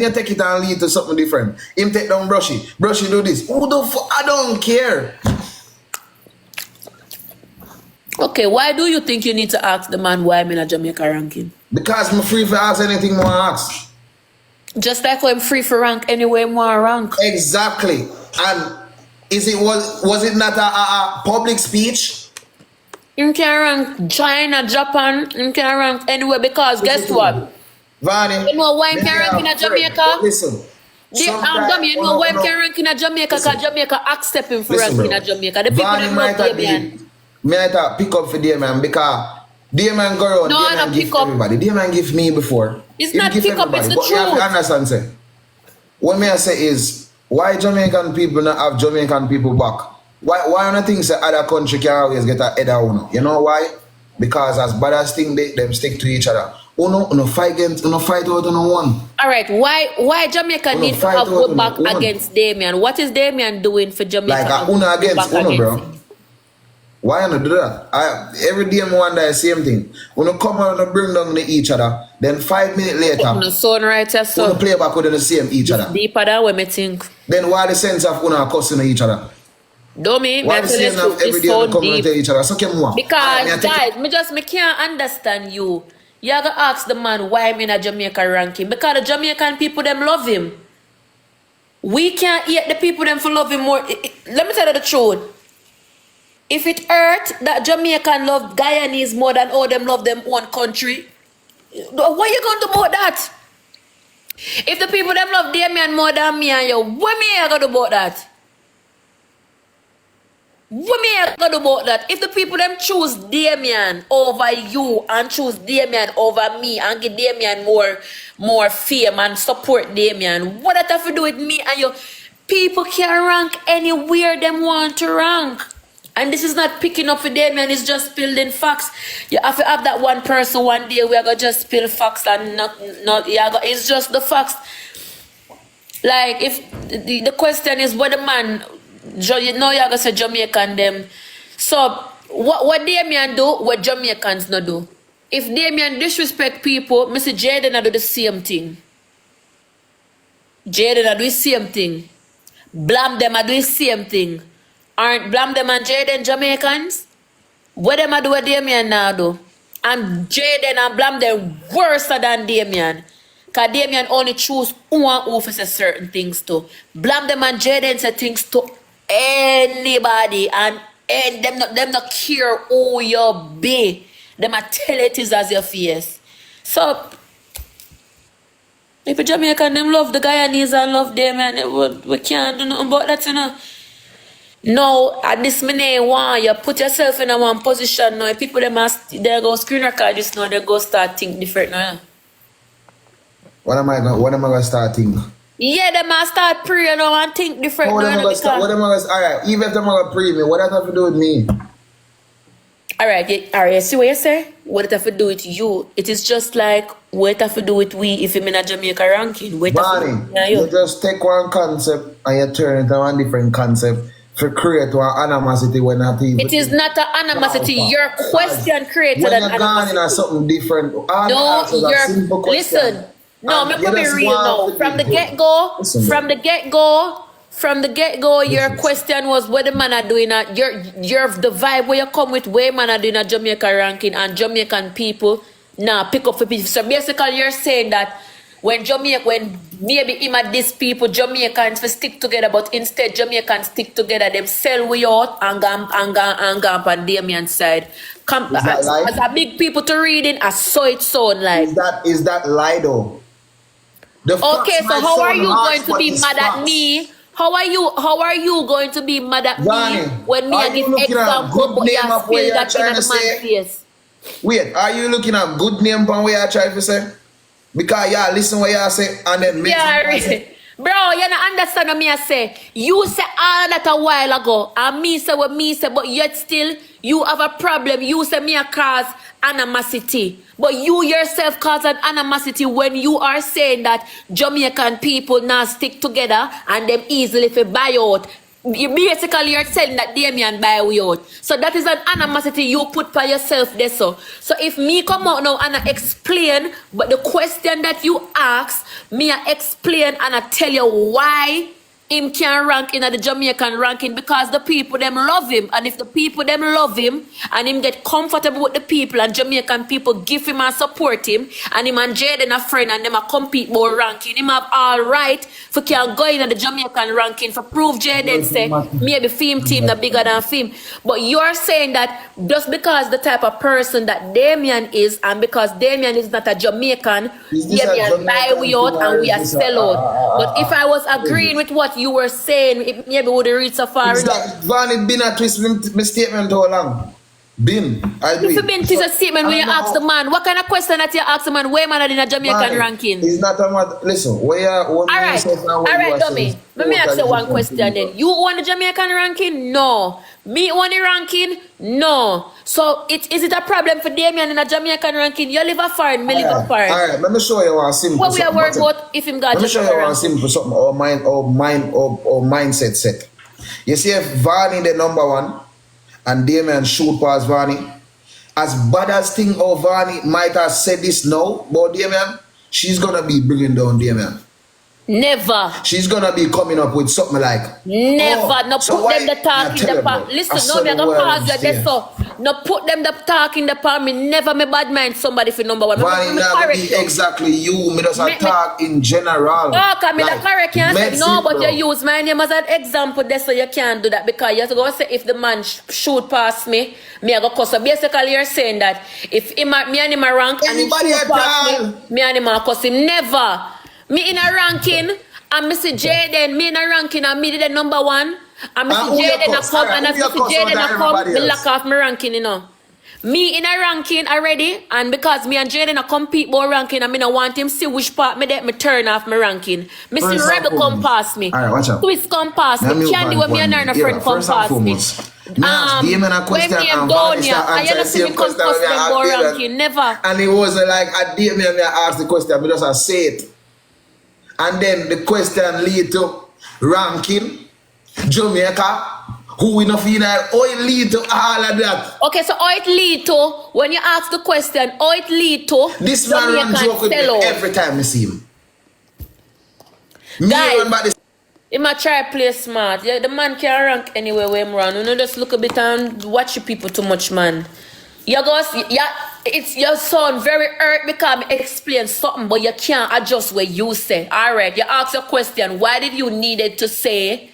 you take it and lead to something different. Him take down Brushy. Brushy do this. Who the fuck? I don't care. Okay, why do you think you need to ask the man why I'm in a Jamaica ranking? Because I'm free for ask anything more ask. Just like I'm free for rank anywhere more rank. Exactly. And was it not a public speech? You can rank China, Japan, you can rank anywhere because guess what? Vani, you know why I'm ranking in Jamaica? Listen. You know why I'm ranking in Jamaica? Because Jamaica accept him for ranking in Jamaica. The people that love Damian. I thought pick up for Damian because Damian go around. No, Damian give everybody. Damian give me before. It's not pick up, it's the truth. You have to understand, say. What me I say is, why Jamaican people not have Jamaican people back? Why on things that other country can always get a head on? You know why? Because as bad as thing them stick to each other. Uno fight against, fight out on one. Alright, why Jamaica needs to have go back against Damian? What is Damian doing for Jamaica? Like Uno against Uno, bro. Why not do that? Every day I wonder the same thing. When you come out and bring down each other, then 5 minutes later, no son right so play back with the same each other. Deeper than what me think. Then why the sense of cussing each other? Do me? Why the sense of every day come and tell each other? So because guys, me can't understand you. You gotta ask the man why I'm in a Jamaica ranking. Because the Jamaican people them love him. We can't hate the people them for love him more. Let me tell you the truth. If it hurt that Jamaican love Guyanese more than all them love them one country, what you going to do about that? If the people them love Damian more than me and you, what me I going to do about that? What me I going to do about that? If the people them choose Damian over you and choose Damian over me and give Damian more fame and support Damian, what that have to do with me and you? People can rank anywhere them want to rank. And this is not picking up for Damian, it's just spilling facts. You have to have that one person one day we are going to just spill facts and not it's just the facts. Like, if the question is what the man, you know you're going to say Jamaican them. So, what Damian do, what Jamaicans not do. If Damian disrespect people, Mr. Jaden I do the same thing. Jaden I do the same thing. Blam them I do the same thing. Aren't Blam them and Jaden Jamaicans? What them I do with Damian now do? And Jaden and Blam them worse than Damian. Because Damian only choose one who say certain things to. Blam them and Jaden say things to anybody. And them not care who you be. Them a tell it is as your face. So, if a Jamaican them love the Guyanese and love Damian, we can't do nothing about that, you know. No, at this minute, one, you put yourself in a one position now. People they go screen record this now, they go start think different now. What am I gonna start thinking? Yeah, they must start pray now and think different now. Alright, even if they're gonna pray me, what does that have to do with me? Alright, see what you say? What it have to do with you? It is just like what it have to do with we if you're in a Jamaica ranking. Barney, you just take one concept and you turn it to one different concept. To create one animosity when not even. It is not an animosity. Your question created an animosity. When you're gone in something different. No, listen. No, me be real now. From the get go, your question was what the man are doing at your the vibe where you come with where man are doing a Jamaica ranking and Jamaican people pick up for people. So basically you're saying that when maybe him and these people, Jamaicans will stick together, but instead Jamaicans stick together, them sell we out and go on Damian's side. As a big people to reading, I saw it sound like. Is that lie though? Okay, so how are you going to be mad at me? How are you going to be mad at me when me I give example but you spill that in the man's face? Wait, are you looking at good name from where I try to say? Because y'all listen what y'all say and then make really. Bro, you don't understand what me I say. You say all that a while ago and me say what me say, but yet still you have a problem. You say me a cause animosity. But you yourself cause an animosity when you are saying that Jamaican people now stick together and them easily for buy out You basically you're telling that Damien buy we out. So that is an animosity you put by yourself there. So if me come out now and I explain, but the question that you ask, me I explain and I tell you why him can rank in at the Jamaican ranking, because the people them love him. And if the people them love him and him get comfortable with the people and Jamaican people give him and support him, and him and Jaden a friend and them a compete more ranking, him have all right for can go in at the Jamaican ranking for prove Jaden say maybe film team that bigger than film. But you're saying that just because the type of person that Damien is, and because Damien is not a Jamaican, Damien buy we out and we are sell out. But if I was agreeing with what you were saying, it maybe would reach so far enough. Van, it been a twist my statement how long? Been. I agree. If you been to a statement when you ask the man, what kind of question that you ask the man, where man are in a Jamaican ranking? It's not a matter. Listen, where Alright, dummy. Let me ask you one question then. You want the Jamaican ranking? No. Me want the ranking? No. So is it a problem for Damien in a Jamaican ranking? You live a foreign, me live a foreign. Alright, let me show you one simple. What we are worried about if him got Let me show you one simple something or mindset set. You see if Varney the number one and Damien shoot past Varney, as bad as thing of Varney might have said this now about Damien, she's gonna be bringing down Damien. Never. She's gonna be coming up with something like never. No so put them the talk in the palm. Listen, no, me gonna pause you there so. No put them the talk in the palm. Me never me bad mind somebody for number one. Why not be exactly you? Me just talk in general. Okay, me the correct can't say no, but you use my name as an example there, so you can't do that because you have to go say if the man shoot past me, I go cuss. So basically you're saying that if me and him a rank and he shoot past me and him a cuss him. Never. Me in a ranking, and Mr. Jaden, me in a ranking, and me the number one. And Mr. Jaden a come, and as Mr. Jaden a come, me lock off my ranking, you know. Me in a ranking already, and because me and Jaden a compete more ranking, and me no want him see which part me that me turn off my ranking. Mr. Rebel come past me. Alright, watch out. Twist come past me. Candy with me and her friend come past me. Now, Damien a question and Vanessa answer the same question when never. And it was like, at Damien me ask the question, me just say it. And then the question lead to ranking, Jamaica, who we not feel like, how it lead to all of that. Okay, so how it lead to, when you ask the question, how it lead to this man run joke with me every time I see him. Guys, he might try to play smart. Yeah, the man can rank anywhere where him run. You know, just look a bit and watch you people too much, man. You guys, it's your sound very hurt because I explain something, but you can't adjust what you say. Alright, you ask a question, why did you need it to say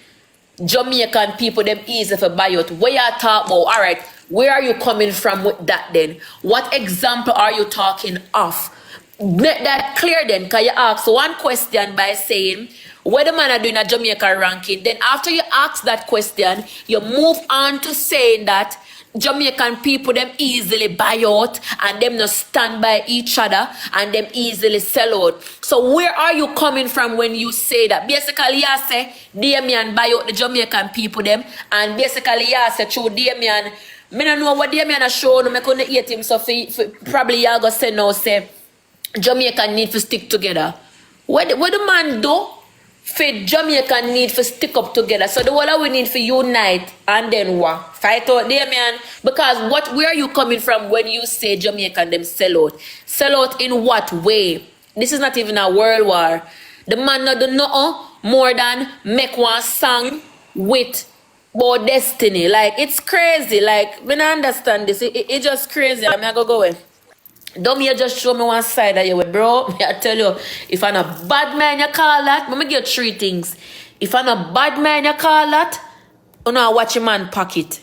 Jamaican people them easy for buy out? Where you talk about? Alright, where are you coming from with that then? What example are you talking of? Make that clear then, because you ask one question by saying what the man are doing a Jamaican ranking. Then after you ask that question, you move on to saying that Jamaican people them easily buy out and them not stand by each other and them easily sell out. So where are you coming from when you say that? Basically you say Damien buy out the Jamaican people them, and basically you say through Damien, me don't know what Damien a show, no me couldn't eat him, so for probably you go say no, say Jamaican need to stick together. What the man do? For Jamaica need to stick up together. So the whole we need for unite and then what? Fight out there, man. Because where are you coming from when you say Jamaican them sell out? Sell out in what way? This is not even a world war. The man not do nothing more than make one song with about destiny. Like it's crazy. Like when I understand this, it's just crazy. I'm gonna go away. Don't me just show me one side of you, bro. I tell you, if I'm a bad man, you call that. Let me give you 3 things. If I'm a bad man, you call that. You know, watch a man pocket.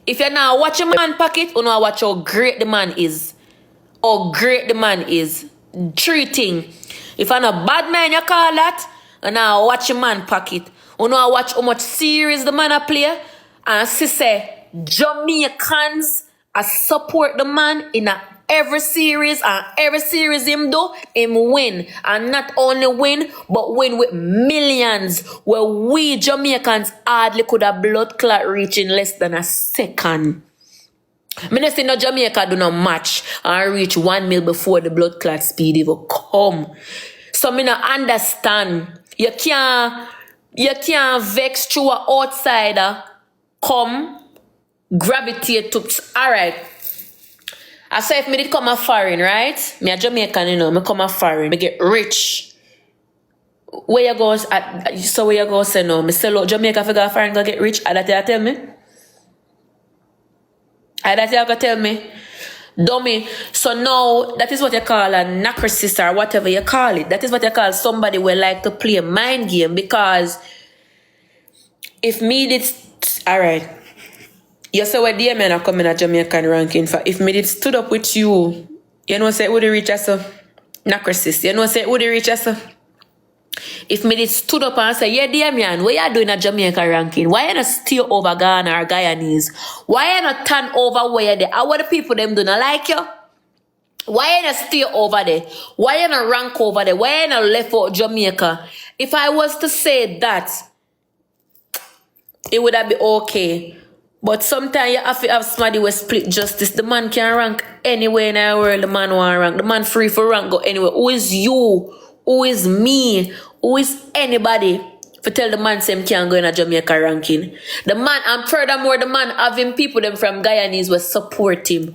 If you're not watching man pocket, you know, watch how great the man is. How great the man is. 3 things. If I'm a bad man, you call that. You know, watch a man pocket. You know, watch how much series the man a play. And she say, Jamaicans support the man in every series, and every series him do, him win. And not only win, but win with millions, where we Jamaicans hardly could have blood clot reach in less than a second. Me not say no Jamaica do not match and reach 1 mil before the blood clot speed even come. So me not understand. You can't You can't vex through an outsider. Come, gravitate to. Alright. I say if me did come a foreign, right? Me a Jamaican, you know, me come a foreign, me get rich. Where you go, so where you go say no? Me sell out Jamaica for go foreign go get rich. And that you tell me? And that you go tell me? Dummy. So now, that is what you call a narcissist or whatever you call it. That is what you call somebody who like to play a mind game. Because if me did, alright. You say where the men are coming at Jamaican ranking for. If me did stood up with you, you know say would you reach us? Narcissist. You know say would you reach us? If me did stood up and say, yeah, Damian, what you doing at Jamaica ranking? Why you not stay over Ghana or Guyanese? Why you not turn over where you there? How what the people them do not like you? Why you not stay over there? Why you not rank over there? Why you not left out Jamaica? If I was to say that, it would have been okay. But sometimes you have to have somebody with split justice. The man can rank anywhere in the world. The man want rank. The man free for rank go anywhere. Who is you? Who is me? Who is anybody for tell the man same can't go in a Jamaica ranking? The man, and furthermore, the man having people them from Guyanese will support him.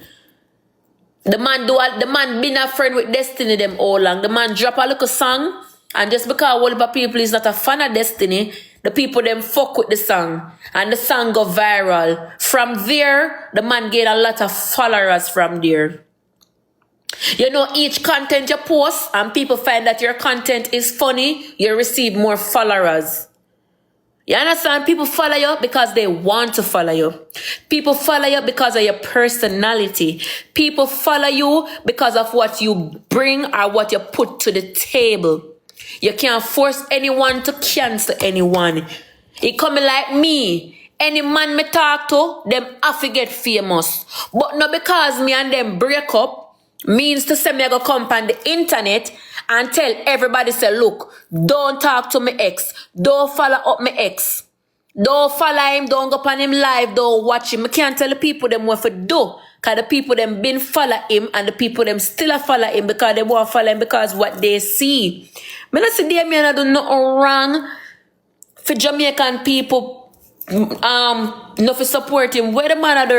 The man been a friend with Destiny them all along. The man drop a little song, and just because all the people is not a fan of Destiny, the people them fuck with the song, and the song go viral. From there, the man get a lot of followers from there. You know, each content you post and people find that your content is funny, you receive more followers. You understand? People follow you because they want to follow you. People follow you because of your personality. People follow you because of what you bring or what you put to the table. You can't force anyone to cancel anyone. It coming like me. Any man me talk to, them have to get famous. But not because me and them break up, means to say me I go come on the internet and tell everybody say, look, don't talk to my ex. Don't follow up my ex. Don't follow him. Don't go on him live. Don't watch him. I can't tell the people them what to do. Because the people them been follow him and the people them still follow him because they want to follow him because what they see. Me not see them I do nothing wrong for Jamaican people not for support him. Where the man are the